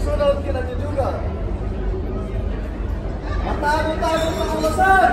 sunod kinajujuga. Matago-tago sa kawasan!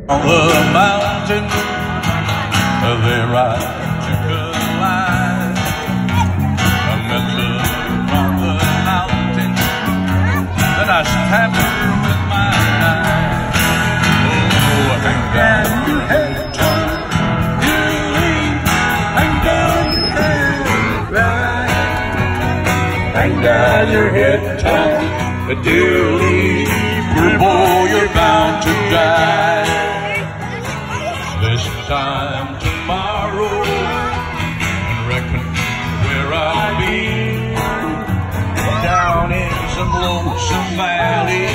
On the mountain, they ride chicken line. I met her on the mountain, and I stabbed her with my knife. Oh, hang down your head, Tom, you leave. Hang down your head, right. Hang down your head, Tom, do leave. Poor boy, you're bound to die. This time tomorrow, I reckon where I'll be, down in some lonesome valley,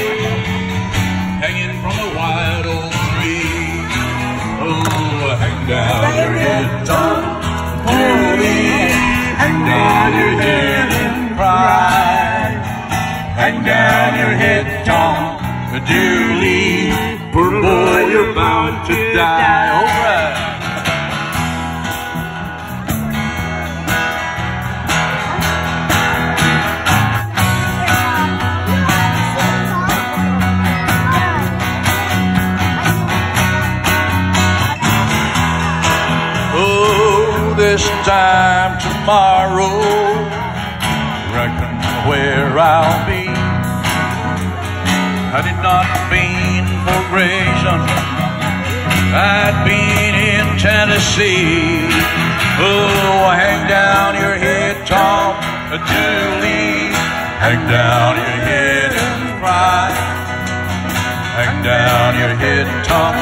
hanging from a wild oak tree. Oh, hang down your head, Tom, holy, hang down your head and cry. Hang down your head, Tom, do leave. Poor boy, you're bound to die. All right. Oh, this time tomorrow, reckon where I'll be. Had it not been for Grayson, I'd been in Tennessee. Oh, hang down your head, Tom, Julie. Hang down your head and cry. Hang down your head, Tom,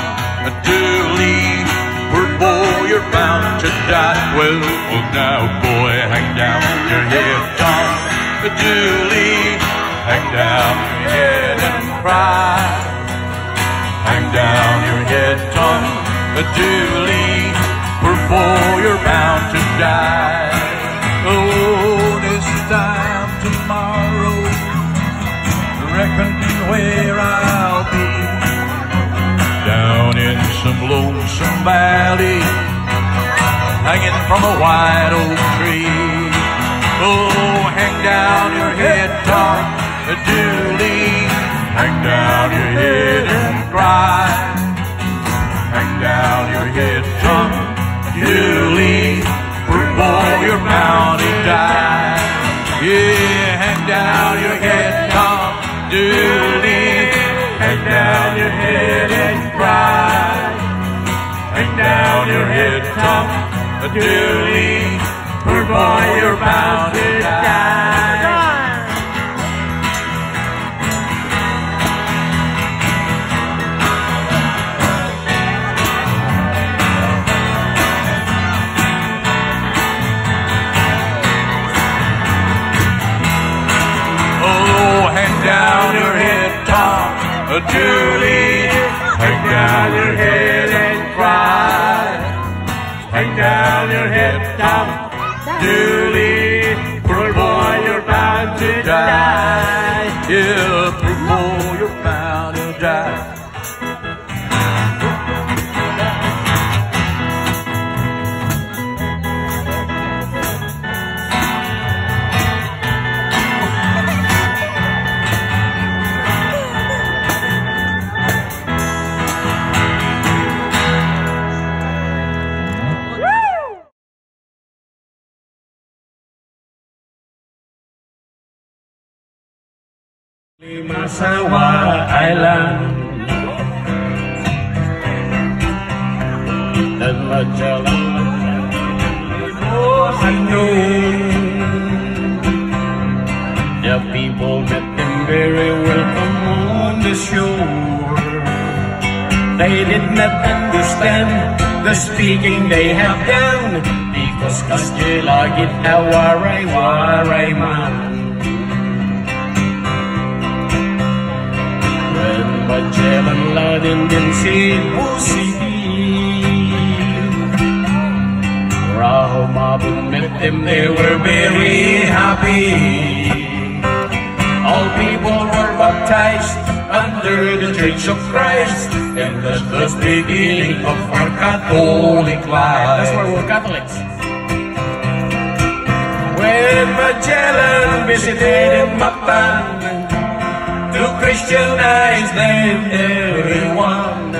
Julie. Poor boy, you're bound to die. Well, now, boy, hang down your head, Tom, Julie. Hang down your head and cry. Hang down your head, Tom, Julie. Poor boy, you're bound to die. Oh, this time tomorrow, reckon where I'll be, down in some lonesome valley, hanging from a white oak tree. Oh, hang down your head, Tom, Julie. Hang down your head and cry. Hang down your head, Tom, Julie. Poor boy, you're bound to die. Yeah, hang down your head, Tom Dooley. Hang down your head and cry. Hang down your head, Tom Dooley. Poor boy, you're bound to die. Down your head, Tom Dooley. Hang down your head and cry. Hang down your head, Tom Dooley. Poor boy, you're bound to die. Yeah, poor boy, you're bound to die. Masawa Island and Magellan. Oh, I know the people met them very welcome on the shore. They did not understand the speaking they have done, because Kastila git a waray man. Magellan landed in Cebu City. Rahumabun met them, they were very happy. All people were baptized under the Church of Christ, and that was the beginning of our Catholic life. That's why we're Catholics. When Magellan visited Mactan to Christianize them, everyone,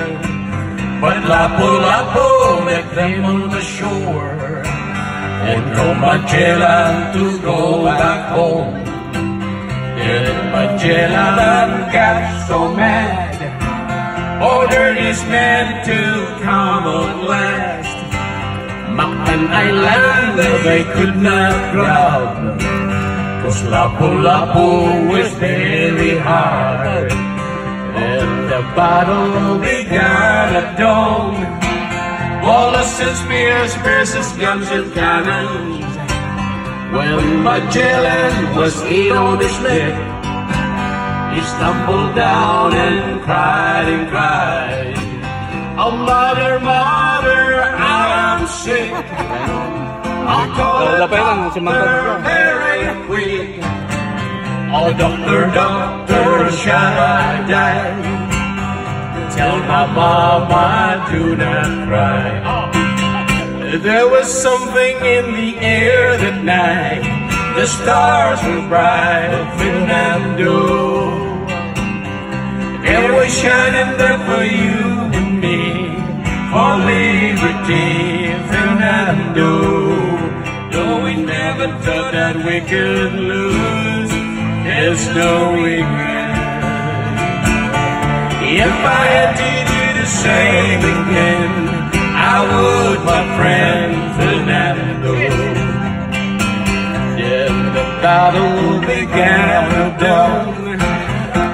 but Lapu-Lapu met them on the shore, and told Magellan to go back home. Then Magellan got so mad, ordered his men to come on last. Mactan Island they could not grab, 'cause Lapu-Lapu was very hard. And the battle began at dawn. Bullets and spears versus guns and cannons. When Magellan was hit on his neck, he stumbled down and cried. Oh, mother, mother, I'm sick. I'll call a doctor very quick. Oh, doctor, doctor, shall I die? Tell my mama, do not cry. There was something in the air that night. The stars were bright, Fernando. They were shining there for you and me, for liberty, Fernando. Though we never thought that we could lose, there's no regret. If I had to do the same again, I would, my friend Fernando. Then the battle began at dawn.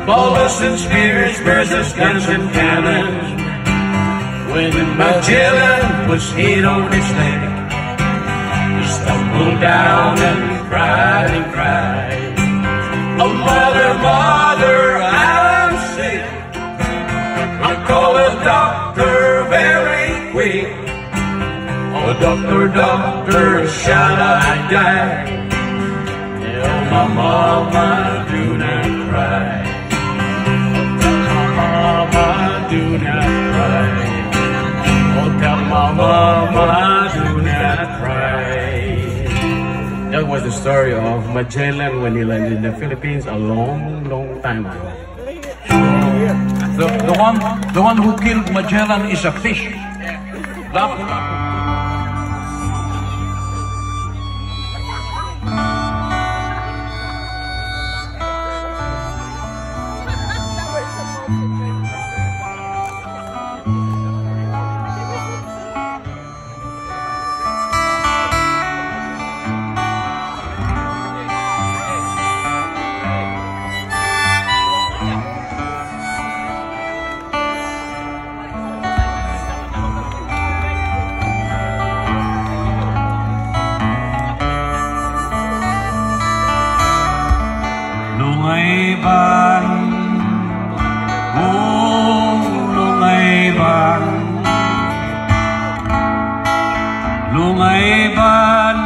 Bullets and spears versus guns and cannons. When Magellan was hit on his leg, he stumbled down and cried. Oh, mother, mother, I'm sick. I'll call a doctor very quick. Oh, doctor, doctor, shall I die? Tell my mama, do not cry. Mama, do not cry. Oh, tell my mama, do not cry. That was the story of Magellan when he landed in the Philippines a long, long time ago. The one who killed Magellan is a fish. Lungayban, oh Lungayban, Lungayban,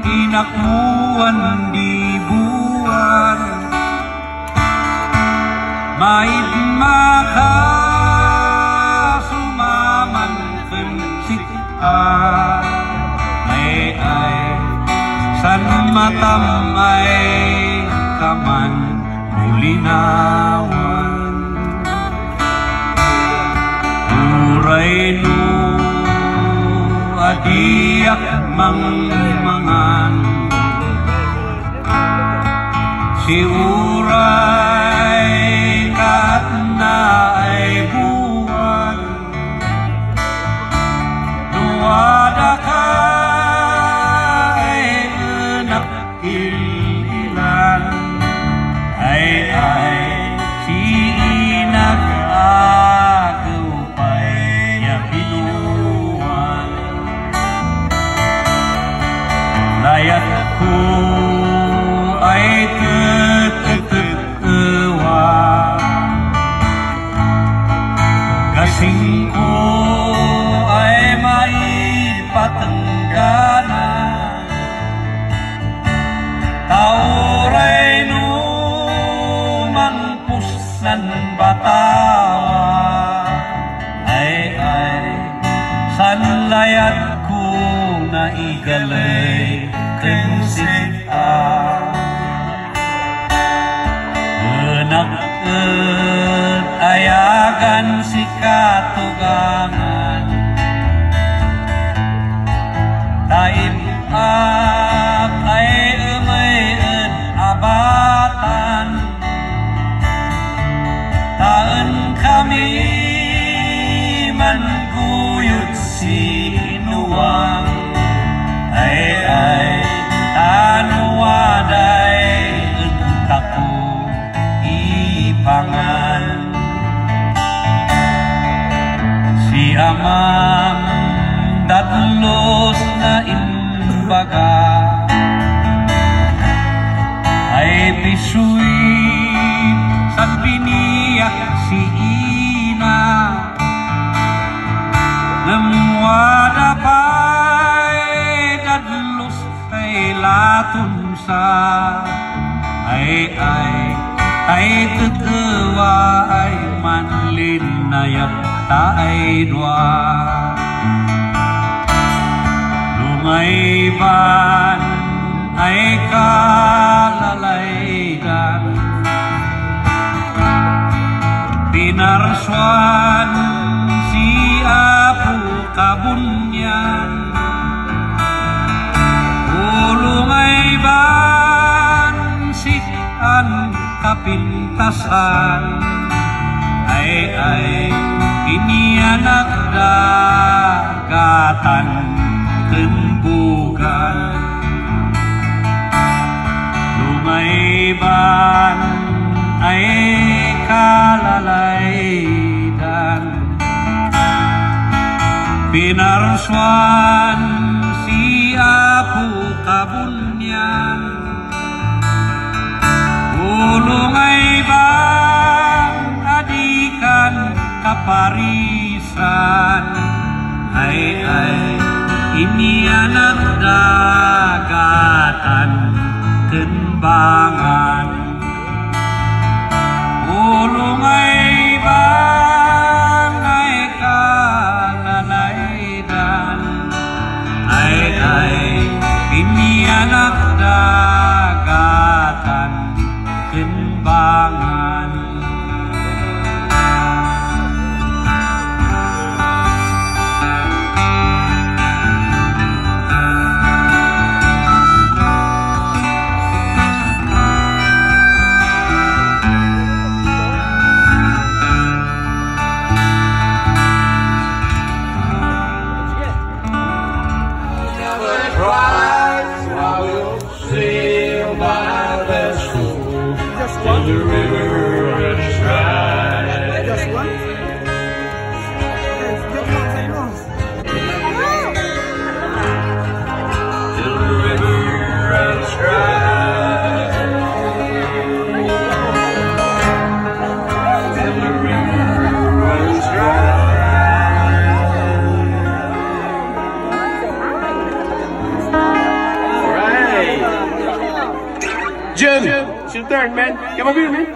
inakmuan di buwan, maid maka sumaman pensitaan, ay san matamay kaman mulinawan, uray no adiak mangmangan, si uray kat na ay buwan, nuwada ka ay enak ililan, ay si nag-agaw pa'y yabinuan, layat ko ay ketetewa, gasing ko ay maipatenggana, tauray no mangpusan batawa, ay sanlayat ko na igalay kensita, nag-et ayagan si katugangan, taim-ak ay umayin abatan, taan kami manguyot si inuwang, ay tanuwaday entako ipangan, si amang datlos na imbaga, ay pisuy san piniyak si ina, lemwada pa'y dadlos ay latunsa, ay tetewa ay manlin nayap taay dua, Lungayban ay kalalaydan, pinarsuan si Apu kabunyan, Lungayban sikan kapintasan, ay inianak dagatan tembugan, Lungayban ay kalalaydan, pinarsuan si Apu kabunyan, Lungayban adikan kaparisan, ay ini anak dagatan kembangan, Lungayban ay kalalaydan, ay ini anak dagatan kembangan. The river runs dry. Just one. Till the river runs dry. Jun, it's your turn, man. Come over here, man.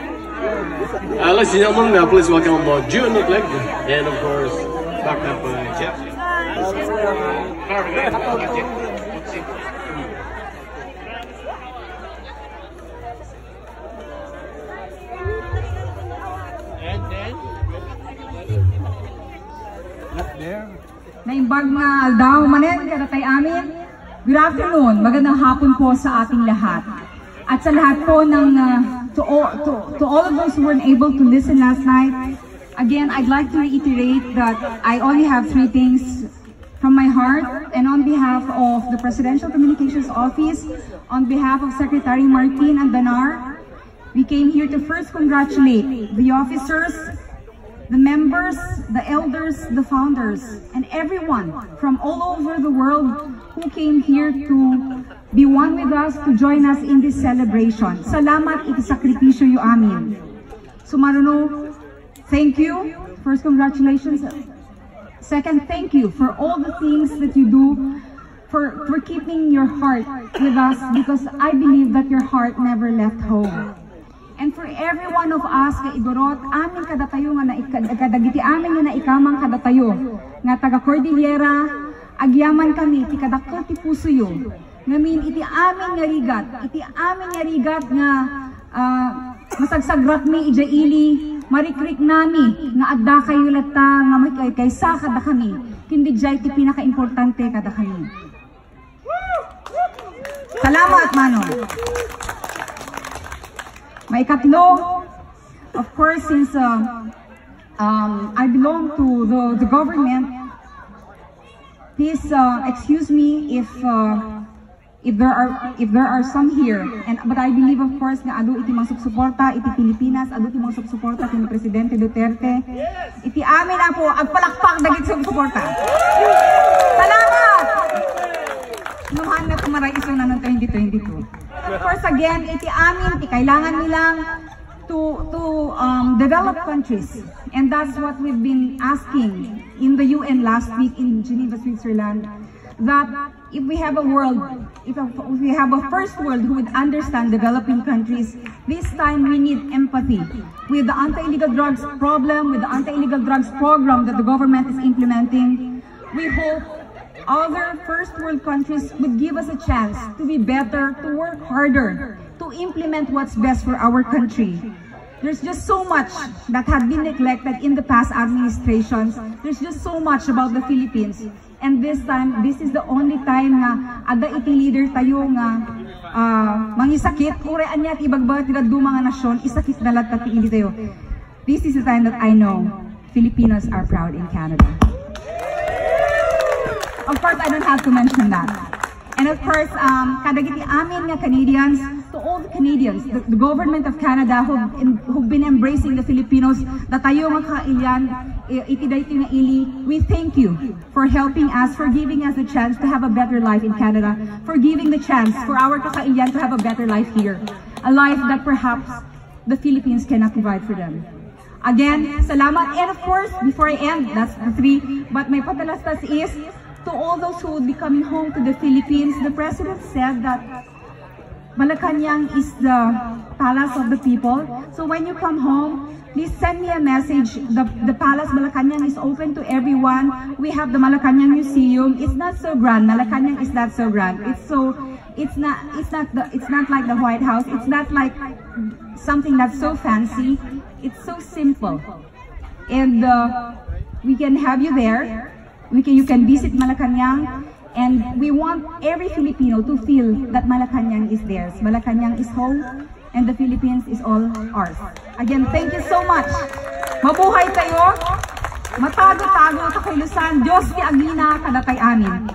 Ladies and gentlemen, please welcome Jun, and of course, backed up by Jeff. Naimbag nga aldaw manen kada tay amin. Good afternoon, magandang hapon po sa ating lahat. At sa lahat po ng to all of those who weren't able to listen last night, again I'd like to reiterate that I only have 3 things from my heart, and on behalf of the Presidential Communications Office, on behalf of Secretary Martin and Banar, we came here to first congratulate the officers, the members, the elders, the founders, and everyone from all over the world who came here to be one with us, to join us in this celebration. Salamat, iti sakripisyo yu amin. So Maruno, thank you. First, congratulations. Second, thank you for all the things that you do, for keeping your heart with us, because I believe that your heart never left home. And for every one of us ka Igorot, amin kadatayo nga kadagiti amin nga naikamang kadatayo nga taga Cordillera, agyaman kami ti kadakkel ti puso yo. Ngamin iti amin nga rigat nga masagsagrat mi ija ili, marikrik nami nga adda kayo lata nga kaysa kada kami. Hindi jay ti pinaka-importante kada kami. Salamat Manong. May katlo, of course, since I belong to the government, please excuse me if there are some here, but I believe, of course, nga adu iti magsubsuporta iti Pilipinas, adu iti magsubsuporta iti Presidente Duterte, iti amin na po agpalakpak dagit subsuporta. Salamat! Nuhan na tumaray iso na ng 2022. Of course, again, iti amin, iti kailangan nilang to develop countries. And that's what we've been asking in the UN last week in Geneva, Switzerland, that if we have a world, if we have a first world who would understand developing countries, this time we need empathy. With the anti-illegal drugs problem, with the anti-illegal drugs program that the government is implementing, we hope other first world countries would give us a chance to be better, to work harder, to implement what's best for our country. There's just so much that had been neglected in the past administrations. There's just so much about the Philippines. And this time, this is the only time na ada iti leader tayo nga mangisakit, urean niya at ibagbagat nila do mga nasyon, isakit na lahat pati ili tayo. This is the time that I know Filipinos are proud in Canada. Of course, I don't have to mention that. And of course, kadagiti amin nga Canadians, to all the Canadians, the government of Canada who've been embracing the Filipinos, that tayo nga kailyan, iti dayti nga ili, we thank you for helping us, for giving us a chance to have a better life in Canada, for giving the chance for our kakailyan to have a better life here, a life that perhaps the Philippines cannot provide for them. Again, salamat. And of course, before I end, that's the 3, but my patalastas is, to all those who will be coming home to the Philippines, the President said that Malacanang is the palace of the people. So when you come home, please send me a message. The palace Malacanang is open to everyone. We have the Malacanang Museum. It's not so grand. Malacanang is not so grand. It's not like the White House. It's not like something that's so fancy. It's so simple. And we can have you there. You can visit Malacanang, and we want every Filipino to feel that Malacanang is theirs. Malacanang is home, and the Philippines is all ours. Again, thank you so much. Mabuhay tayo, matago-tago sa Kilusan, Diyos ti Agina, kadatay amin.